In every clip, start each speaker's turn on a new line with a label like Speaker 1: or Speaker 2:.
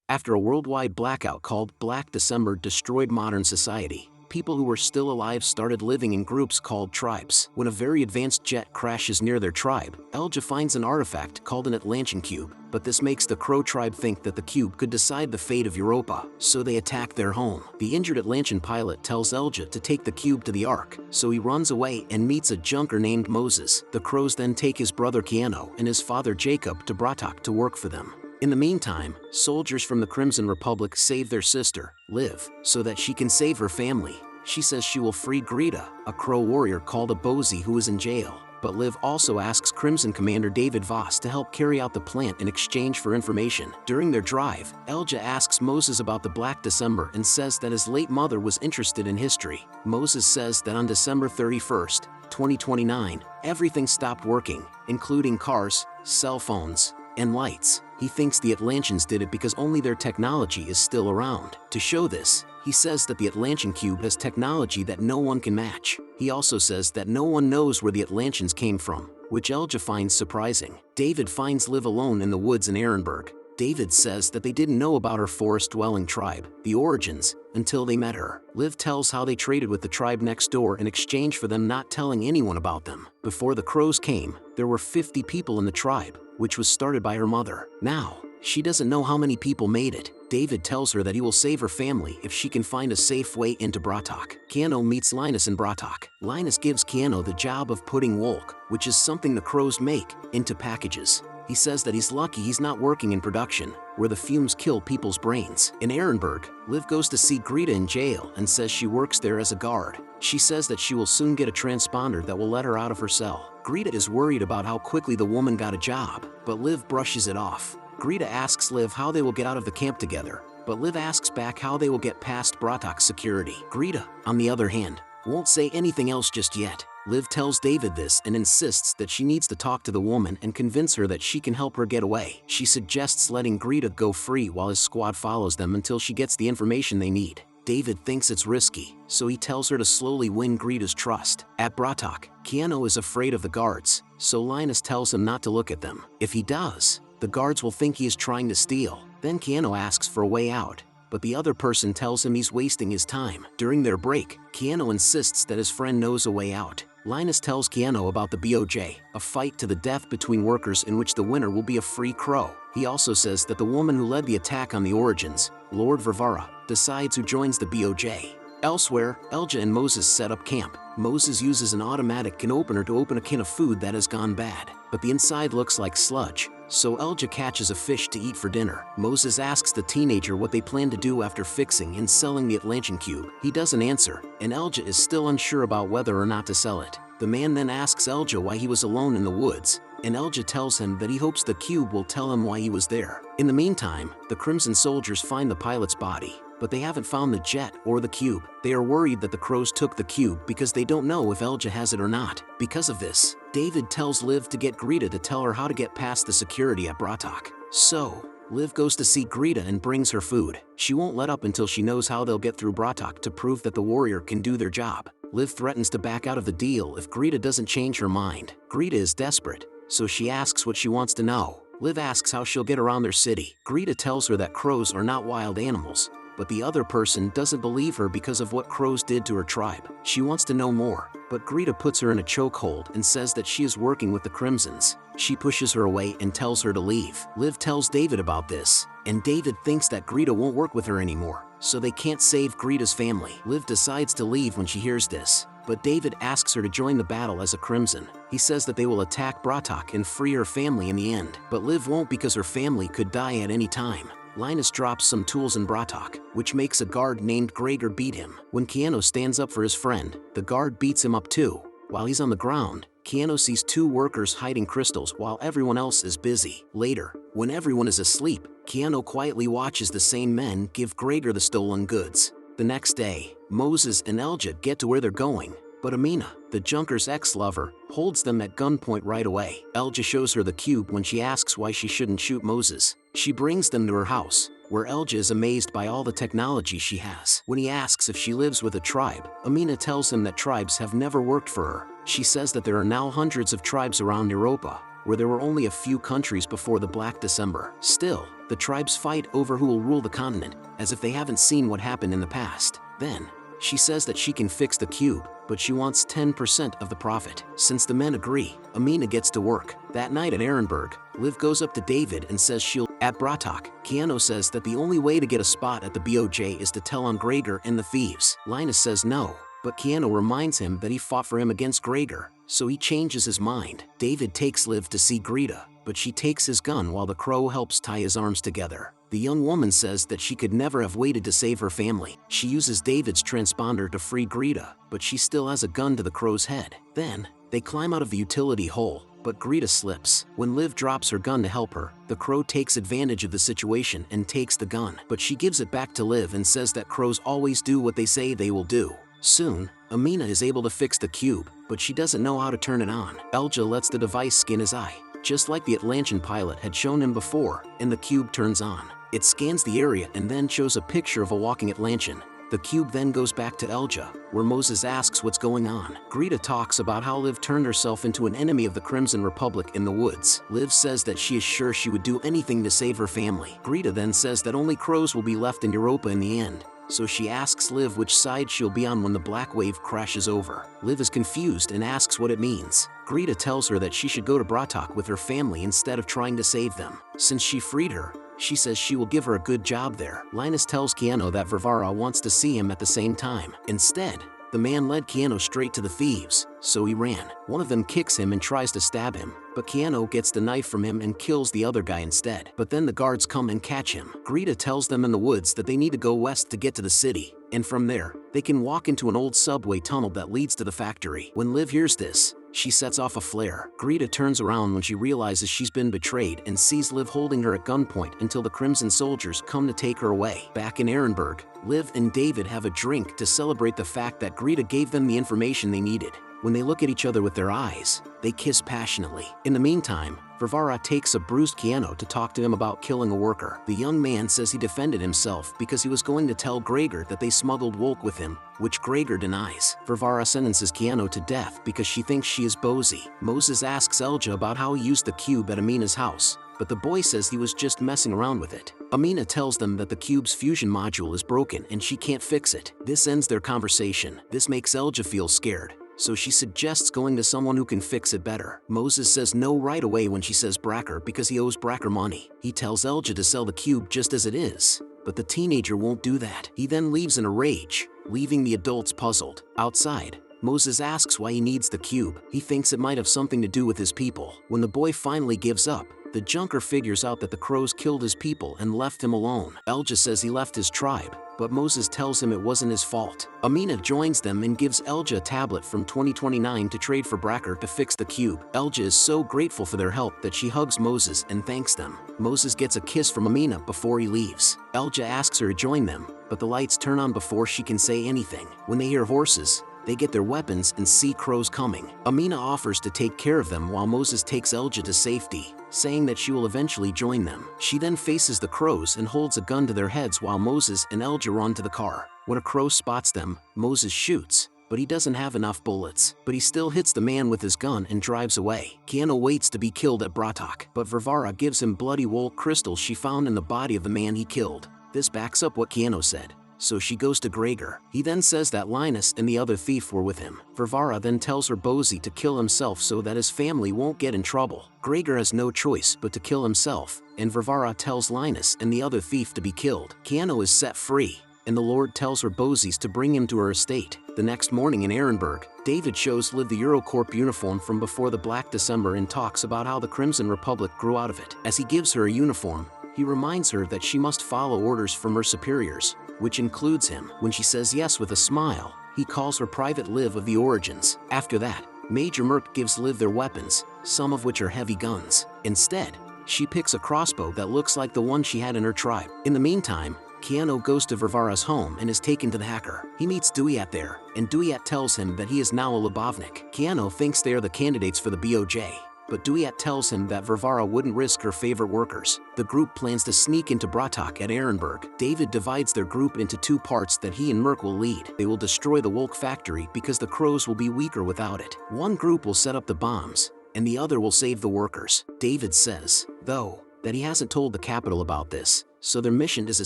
Speaker 1: After a worldwide blackout called Black December destroyed modern society, people who were still alive started living in groups called tribes. When a very advanced jet crashes near their tribe, Elja finds an artifact called an Atlantean cube, but this makes the Crow tribe think that the cube could decide the fate of Europa, so they attack their home. The injured Atlantean pilot tells Elja to take the cube to the Ark, so he runs away and meets a junker named Moses. The Crows then take his brother Keanu and his father Jacob to Bratok to work for them. In the meantime, soldiers from the Crimson Republic save their sister, Liv, so that she can save her family. She says she will free Greta, a Crow warrior called a Bozy who is in jail. But Liv also asks Crimson Commander David Voss to help carry out the plan in exchange for information. During their drive, Elja asks Moses about the Black December and says that his late mother was interested in history. Moses says that on December 31st, 2029, everything stopped working, including cars, cell phones, and lights. He thinks the Atlanteans did it because only their technology is still around. To show this, he says that the Atlantean cube has technology that no one can match. He also says that no one knows where the Atlanteans came from, which Elja finds surprising. David finds Liv alone in the woods in Ehrenberg. David says that they didn't know about her forest-dwelling tribe, the Origins, until they met her. Liv tells how they traded with the tribe next door in exchange for them not telling anyone about them. Before the Crows came, there were 50 people in the tribe, which was started by her mother. Now, she doesn't know how many people made it. David tells her that he will save her family if she can find a safe way into Bratok. Keanu meets Linus in Bratok. Linus gives Keanu the job of putting Wolk, which is something the Crows make, into packages. He says that he's lucky he's not working in production, where the fumes kill people's brains. In Ehrenberg, Liv goes to see Greta in jail and says she works there as a guard. She says that she will soon get a transponder that will let her out of her cell. Greta is worried about how quickly the woman got a job, but Liv brushes it off. Greta asks Liv how they will get out of the camp together, but Liv asks back how they will get past Bratok's security. Greta, on the other hand, won't say anything else just yet. Liv tells David this and insists that she needs to talk to the woman and convince her that she can help her get away. She suggests letting Greta go free while his squad follows them until she gets the information they need. David thinks it's risky, so he tells her to slowly win Greta's trust. At Bratok, Keanu is afraid of the guards, so Linus tells him not to look at them. If he does, the guards will think he is trying to steal. Then Keanu asks for a way out, but the other person tells him he's wasting his time. During their break, Keanu insists that his friend knows a way out. Linus tells Keanu about the BOJ, a fight to the death between workers in which the winner will be a free crow. He also says that the woman who led the attack on the Origins, Lord Varvara, decides who joins the BOJ. Elsewhere, Elja and Moses set up camp. Moses uses an automatic can opener to open a can of food that has gone bad, but the inside looks like sludge, so Elja catches a fish to eat for dinner. Moses asks the teenager what they plan to do after fixing and selling the Atlantean cube. He doesn't answer, and Elja is still unsure about whether or not to sell it. The man then asks Elja why he was alone in the woods, and Elja tells him that he hopes the cube will tell him why he was there. In the meantime, the Crimson soldiers find the pilot's body, but they haven't found the jet or the cube. They are worried that the Crows took the cube because they don't know if Elja has it or not. Because of this, David tells Liv to get Greta to tell her how to get past the security at Bratok. So, Liv goes to see Greta and brings her food. She won't let up until she knows how they'll get through Bratok to prove that the warrior can do their job. Liv threatens to back out of the deal if Greta doesn't change her mind. Greta is desperate, so she asks what she wants to know. Liv asks how she'll get around their city. Greta tells her that crows are not wild animals, but the other person doesn't believe her because of what crows did to her tribe. She wants to know more, but Greta puts her in a chokehold and says that she is working with the Crimsons. She pushes her away and tells her to leave. Liv tells David about this, and David thinks that Greta won't work with her anymore, so they can't save Greta's family. Liv decides to leave when she hears this, but David asks her to join the battle as a Crimson. He says that they will attack Bratok and free her family in the end, but Liv won't because her family could die at any time. Linus drops some tools in Bratok, which makes a guard named Gregor beat him. When Keanu stands up for his friend, the guard beats him up too. While he's on the ground, Keanu sees two workers hiding crystals while everyone else is busy. Later, when everyone is asleep, Keanu quietly watches the same men give Gregor the stolen goods. The next day, Moses and Elja get to where they're going, but Amina, the junker's ex-lover, holds them at gunpoint right away. Elja shows her the cube when she asks why she shouldn't shoot Moses. She brings them to her house, where Elja is amazed by all the technology she has. When he asks if she lives with a tribe, Amina tells him that tribes have never worked for her. She says that there are now hundreds of tribes around Europa, where there were only a few countries before the Black December. Still, The tribes fight over who will rule the continent, as if they haven't seen what happened in the past. Then, she says that she can fix the cube, but she wants 10% of the profit. Since the men agree, Amina gets to work. That night at Ehrenberg, Liv goes up to David and says she'll at Bratok. Keanu says that the only way to get a spot at the BOJ is to tell on Gregor and the thieves. Linus says no, but Keanu reminds him that he fought for him against Gregor, so he changes his mind. David takes Liv to see Greta, but she takes his gun while the crow helps tie his arms together. The young woman says that she could never have waited to save her family. She uses David's transponder to free Greta, but she still has a gun to the crow's head. Then, they climb out of the utility hole, but Greta slips. When Liv drops her gun to help her, the crow takes advantage of the situation and takes the gun, but she gives it back to Liv and says that crows always do what they say they will do. Soon, Amina is able to fix the cube, but she doesn't know how to turn it on. Elja lets the device skin his eye, just like the Atlantean pilot had shown him before, and the cube turns on. It scans the area and then shows a picture of a walking Atlantean. The cube then goes back to Elja, where Moses asks what's going on. Greta talks about how Liv turned herself into an enemy of the Crimson Republic in the woods. Liv says that she is sure she would do anything to save her family. Greta then says that only crows will be left in Europa in the end, so she asks Liv which side she'll be on when the black wave crashes over. Liv is confused and asks what it means. Greta tells her that she should go to Bratok with her family instead of trying to save them. Since she freed her, she says she will give her a good job there. Linus tells Keanu that Varvara wants to see him at the same time. Instead, the man led Keanu straight to the thieves, so he ran. One of them kicks him and tries to stab him, but Keanu gets the knife from him and kills the other guy instead. But then the guards come and catch him. Greta tells them in the woods that they need to go west to get to the city, and from there, they can walk into an old subway tunnel that leads to the factory. When Liv hears this, she sets off a flare. Greta turns around when she realizes she's been betrayed and sees Liv holding her at gunpoint until the Crimson soldiers come to take her away. Back in Ehrenberg, Liv and David have a drink to celebrate the fact that Greta gave them the information they needed. When they look at each other with their eyes, they kiss passionately. In the meantime, Varvara takes a bruised Keanu to talk to him about killing a worker. The young man says he defended himself because he was going to tell Gregor that they smuggled Wolk with him, which Gregor denies. Varvara sentences Keanu to death because she thinks she is Bozy. Moses asks Elja about how he used the cube at Amina's house, but the boy says he was just messing around with it. Amina tells them that the cube's fusion module is broken and she can't fix it. This ends their conversation. This makes Elja feel scared, so she suggests going to someone who can fix it better. Moses says no right away when she says Bracker because he owes Bracker money. He tells Elja to sell the cube just as it is, but the teenager won't do that. He then leaves in a rage, leaving the adults puzzled. Outside, Moses asks why he needs the cube. He thinks it might have something to do with his people. When the boy finally gives up, the junker figures out that the crows killed his people and left him alone. Elja says he left his tribe, but Moses tells him it wasn't his fault. Amina joins them and gives Elja a tablet from 2029 to trade for Bracker to fix the cube. Elja is so grateful for their help that she hugs Moses and thanks them. Moses gets a kiss from Amina before he leaves. Elja asks her to join them, but the lights turn on before she can say anything. When they hear horses, they get their weapons and see crows coming. Amina offers to take care of them while Moses takes Elja to safety, saying that she will eventually join them. She then faces the crows and holds a gun to their heads while Moses and Elja run to the car. When a crow spots them, Moses shoots, but he doesn't have enough bullets. But he still hits the man with his gun and drives away. Keanu waits to be killed at Bratok, but Varvara gives him bloody Wolk crystals she found in the body of the man he killed. This backs up what Keanu said, so she goes to Gregor. He then says that Linus and the other thief were with him. Varvara then tells her Bozy to kill himself so that his family won't get in trouble. Gregor has no choice but to kill himself, and Varvara tells Linus and the other thief to be killed. Keanu is set free, and the Lord tells her Bozies to bring him to her estate. The next morning in Ehrenberg, David shows Liv the Eurocorp uniform from before the Black December and talks about how the Crimson Republic grew out of it. As he gives her a uniform, he reminds her that she must follow orders from her superiors, which includes him. When she says yes with a smile, he calls her Private Liv of the Origins. After that, Major Merc gives Liv their weapons, some of which are heavy guns. Instead, she picks a crossbow that looks like the one she had in her tribe. In the meantime, Keanu goes to Varvara's home and is taken to the hacker. He meets Duyat there, and Duyat tells him that he is now a Lubavnik. Keanu thinks they are the candidates for the BOJ, but Duyat tells him that Varvara wouldn't risk her favorite workers. The group plans to sneak into Bratok at Ehrenberg. David divides their group into two parts that he and Merc will lead. They will destroy the Wolk factory because the crows will be weaker without it. One group will set up the bombs, and the other will save the workers. David says, though, that he hasn't told the capital about this, so their mission is a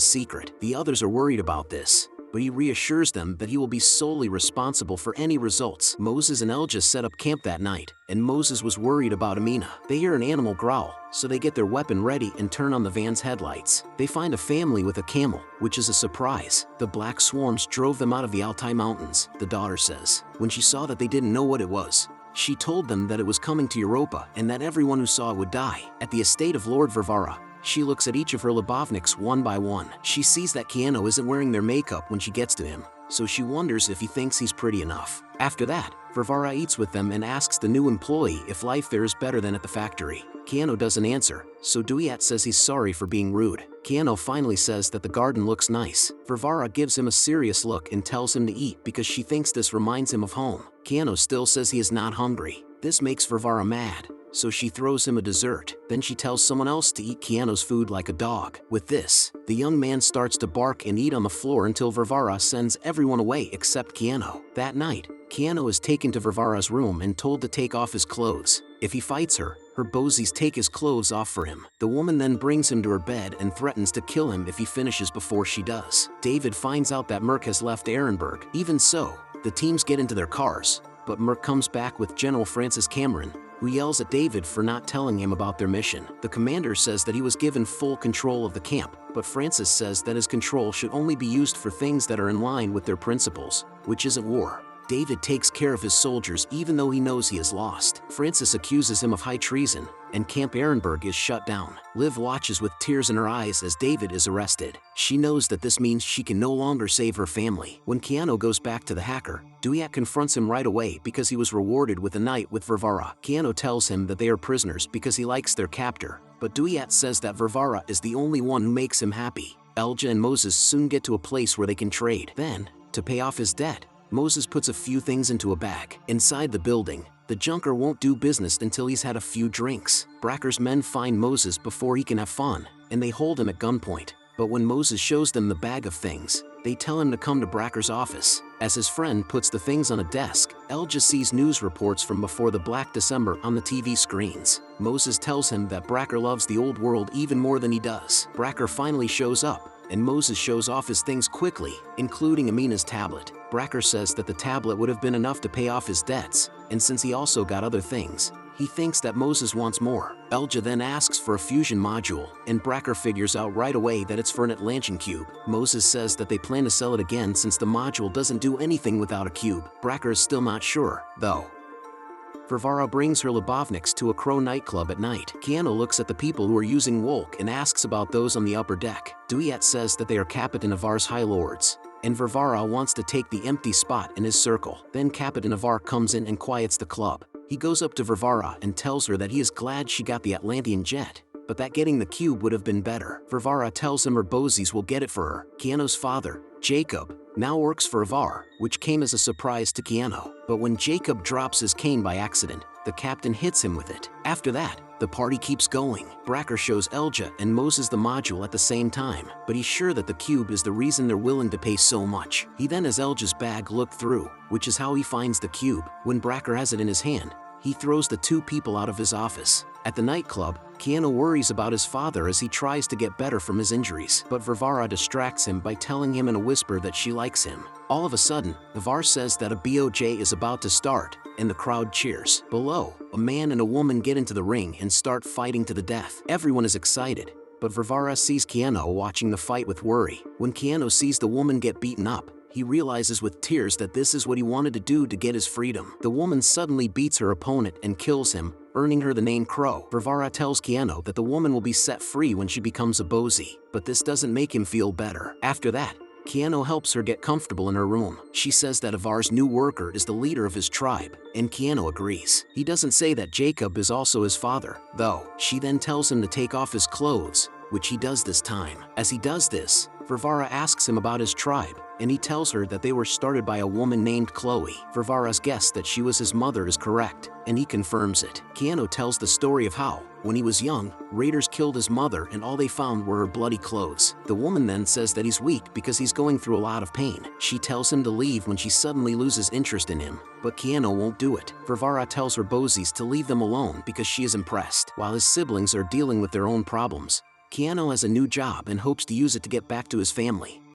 Speaker 1: secret. The others are worried about this, but he reassures them that he will be solely responsible for any results. Moses and Elijah set up camp that night, and Moses was worried about Amina. They hear an animal growl, so they get their weapon ready and turn on the van's headlights. They find a family with a camel, which is a surprise. The black swarms drove them out of the Altai Mountains, the daughter says. When she saw that they didn't know what it was, she told them that it was coming to Europa and that everyone who saw it would die. At the estate of Lord Varvara, she looks at each of her Lubavniks one by one. She sees that Keanu isn't wearing their makeup when she gets to him, so she wonders if he thinks he's pretty enough. After that, Varvara eats with them and asks the new employee if life there is better than at the factory. Keanu doesn't answer, so Duyat says he's sorry for being rude. Keanu finally says that the garden looks nice. Varvara gives him a serious look and tells him to eat because she thinks this reminds him of home. Keanu still says he is not hungry. This makes Varvara mad, so she throws him a dessert. Then she tells someone else to eat Keanu's food like a dog. With this, the young man starts to bark and eat on the floor until Varvara sends everyone away except Keanu. That night, Keanu is taken to Varvara's room and told to take off his clothes. If he fights her Bozies take his clothes off for him. The woman then brings him to her bed and threatens to kill him if he finishes before she does. David finds out that Merc has left Ehrenberg. Even so, the teams get into their cars, but Merc comes back with General Francis Cameron, who yells at David for not telling him about their mission. The commander says that he was given full control of the camp, but Francis says that his control should only be used for things that are in line with their principles, which isn't war. David takes care of his soldiers even though he knows he is lost. Francis accuses him of high treason, and Camp Ehrenberg is shut down. Liv watches with tears in her eyes as David is arrested. She knows that this means she can no longer save her family. When Keanu goes back to the hacker, Duyat confronts him right away because he was rewarded with a night with Varvara. Keanu tells him that they are prisoners because he likes their captor, but Duyat says that Varvara is the only one who makes him happy. Elijah and Moses soon get to a place where they can trade. Then, to pay off his debt, Moses puts a few things into a bag. Inside the building, the junker won't do business until he's had a few drinks. Bracker's men find Moses before he can have fun, and they hold him at gunpoint. But when Moses shows them the bag of things, they tell him to come to Bracker's office. As his friend puts the things on a desk, Elijah sees news reports from before the Black December on the TV screens. Moses tells him that Bracker loves the old world even more than he does. Bracker finally shows up, and Moses shows off his things quickly, including Amina's tablet. Bracker says that the tablet would have been enough to pay off his debts, and since he also got other things, he thinks that Moses wants more. Elijah then asks for a fusion module, and Bracker figures out right away that it's for an Atlantean cube. Moses says that they plan to sell it again since the module doesn't do anything without a cube. Bracker is still not sure, though. Varvara brings her Lubavniks to a Crow nightclub at night. Keanu looks at the people who are using Wolk and asks about those on the upper deck. Duyat says that they are Captain Avar's High Lords, and Varvara wants to take the empty spot in his circle. Then Captain Avar comes in and quiets the club. He goes up to Varvara and tells her that he is glad she got the Atlantean jet, but that getting the cube would have been better. Varvara tells him her Bozies will get it for her. Keanu's father, Jacob, now works for Avar, which came as a surprise to Keanu. But when Jacob drops his cane by accident, the captain hits him with it. After that, the party keeps going. Bracker shows Elijah and Moses the module at the same time, but he's sure that the cube is the reason they're willing to pay so much. He then has Elijah's bag looked through, which is how he finds the cube. When Bracker has it in his hand, he throws the two people out of his office. At the nightclub, Keanu worries about his father as he tries to get better from his injuries, but Varvara distracts him by telling him in a whisper that she likes him. All of a sudden, Avar says that a BOJ is about to start, and the crowd cheers. Below, a man and a woman get into the ring and start fighting to the death. Everyone is excited, but Varvara sees Keanu watching the fight with worry. When Keanu sees the woman get beaten up, he realizes with tears that this is what he wanted to do to get his freedom. The woman suddenly beats her opponent and kills him, earning her the name Crow. Varvara tells Keanu that the woman will be set free when she becomes a Bozie, but this doesn't make him feel better. After that, Keanu helps her get comfortable in her room. She says that Avar's new worker is the leader of his tribe, and Keanu agrees. He doesn't say that Jacob is also his father, though. She then tells him to take off his clothes, which he does this time. As he does this, Varvara asks him about his tribe, and he tells her that they were started by a woman named Chloe. Varvara's guess that she was his mother is correct, and he confirms it. Keanu tells the story of how, when he was young, raiders killed his mother and all they found were her bloody clothes. The woman then says that he's weak because he's going through a lot of pain. She tells him to leave when she suddenly loses interest in him, but Keanu won't do it. Varvara tells her Bozis to leave them alone because she is impressed. While his siblings are dealing with their own problems, Keanu has a new job and hopes to use it to get back to his family.